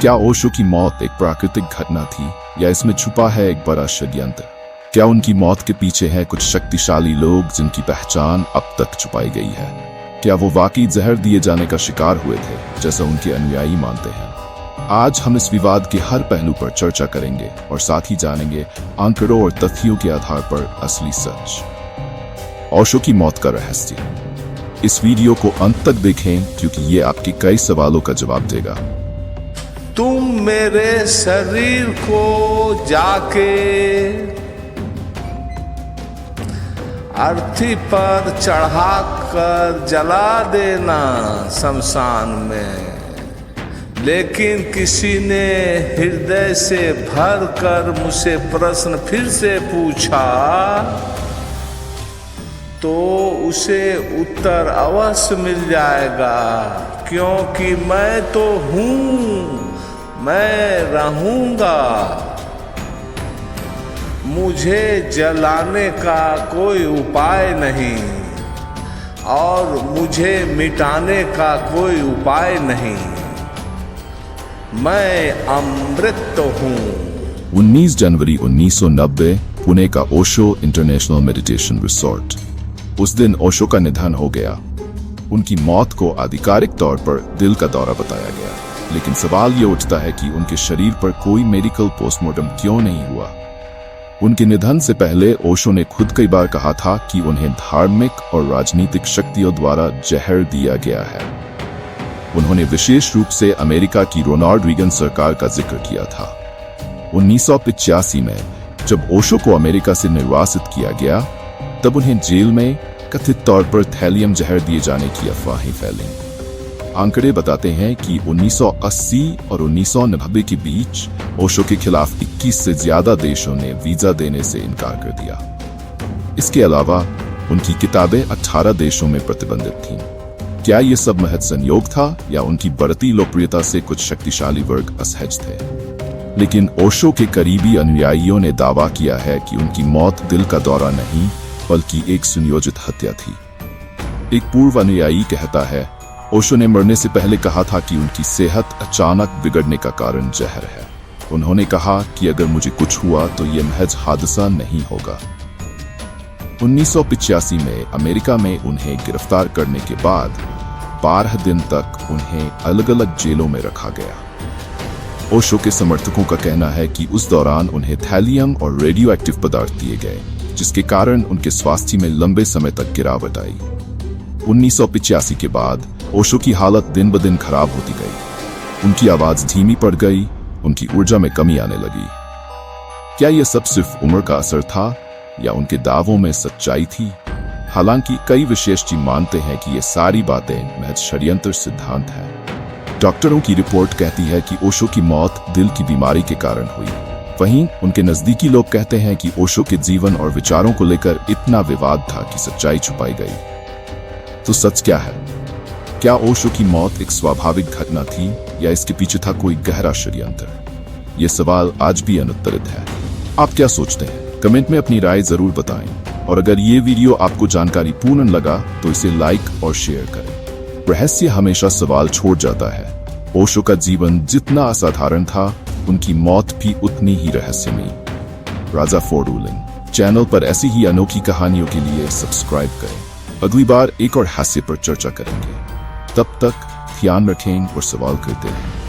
क्या ओशो की मौत एक प्राकृतिक घटना थी या इसमें छुपा है एक बड़ा षड्यंत्र? क्या उनकी मौत के पीछे हैं कुछ शक्तिशाली लोग जिनकी पहचान अब तक छुपाई गई है? क्या वो वाकई जहर दिए जाने का शिकार हुए थे जैसा उनके अनुयायी मानते हैं? आज हम इस विवाद के हर पहलू पर चर्चा करेंगे और साथ ही जानेंगे आंकड़ों और तथ्यों के आधार पर असली सच। ओशो की मौत का रहस्य। इस वीडियो को अंत तक देखें क्योंकि ये आपके कई सवालों का जवाब देगा। तुम मेरे शरीर को जाके अर्थी पर चढ़ाकर जला देना शमशान में, लेकिन किसी ने हृदय से भरकर मुझसे प्रश्न फिर से पूछा तो उसे उत्तर अवश्य मिल जाएगा, क्योंकि मैं तो हूँ, मैं रहूँगा। मुझे जलाने का कोई उपाय नहीं और मुझे मिटाने का कोई उपाय नहीं। मैं अमृत हूँ। 19 जनवरी 1990 पुणे का ओशो इंटरनेशनल मेडिटेशन रिसोर्ट। उस दिन ओशो का निधन हो गया। उनकी मौत को आधिकारिक तौर पर दिल का दौरा बताया गया, लेकिन सवाल ये उठता है कि उनके शरीर पर कोई मेडिकल पोस्टमार्टम क्यों नहीं हुआ? उनके निधन से पहले ओशो ने खुद कई बार कहा था कि उन्हें धार्मिक और राजनीतिक शक्तियों द्वारा जहर दिया गया है। उन्होंने विशेष रूप से अमेरिका की रोनाल्ड रीगन सरकार का जिक्र किया था। 1985 में जब ओशो को अमेरिका से निर्वासित किया गया, तब उन्हें जेल में कथित तौर पर थैलियम जहर दिए जाने की अफवाहें फैलीं। आंकड़े बताते हैं कि 1980 और 1990 के बीच ओशो के खिलाफ 21 से ज्यादा देशों ने वीजा देने से इनकार कर दिया। इसके अलावा उनकी किताबें 18 देशों में प्रतिबंधित थीं। क्या ये सब महज संयोग था या उनकी बढ़ती लोकप्रियता से कुछ शक्तिशाली वर्ग असहज थे? लेकिन ओशो के करीबी अनुयायियों ने दावा किया है कि उनकी मौत दिल का दौरा नहीं बल्कि एक सुनियोजित हत्या थी। एक पूर्व अनुयायी कहता है, ओशो ने मरने से पहले कहा था कि उनकी सेहत अचानक बिगड़ने का कारण जहर है। उन्होंने कहा कि अगर मुझे कुछ हुआ तो यह महज हादसा नहीं होगा। 1985 में अमेरिका में उन्हें गिरफ्तार करने के बाद 12 दिन तक उन्हें अलग अलग जेलों में रखा गया। ओशो के समर्थकों का कहना है कि उस दौरान उन्हें थैलियम और रेडियो एक्टिव पदार्थ दिए गए, जिसके कारण उनके स्वास्थ्य में लंबे समय तक गिरावट आई। 1985 के बाद ओशो की हालत दिन ब दिन खराब होती गई। उनकी आवाज धीमी पड़ गई, उनकी ऊर्जा में कमी आने लगी। क्या यह सब सिर्फ उम्र का असर था या उनके दावों में सच्चाई थी? हालांकि कई विशेषज्ञ मानते हैं कि ये सारी बातें महज षड्यंत्र सिद्धांत है। डॉक्टरों की रिपोर्ट कहती है कि ओशो की मौत दिल की बीमारी के कारण हुई। वहीं उनके नजदीकी लोग कहते हैं कि ओशो के जीवन और विचारों को लेकर इतना विवाद था कि सच्चाई छुपाई गई। तो सच क्या है? क्या ओशो की मौत एक स्वाभाविक घटना थी या इसके पीछे था कोई गहरा षड्यंत्र? ये सवाल आज भी अनुत्तरित है। आप क्या सोचते हैं? कमेंट में अपनी राय जरूर बताएं और अगर ये वीडियो आपको जानकारी पूर्ण लगा तो इसे लाइक और शेयर करें। रहस्य हमेशा सवाल छोड़ जाता है। ओशो का जीवन जितना असाधारण था, उनकी मौत भी उतनी ही रहस्यमयी। राजा फॉर रूलिंग चैनल पर ऐसी ही अनोखी कहानियों के लिए सब्सक्राइब करें। अगली बार एक और हास्य पर चर्चा करेंगे। तब तक ध्यान रखें और सवाल करते रहें।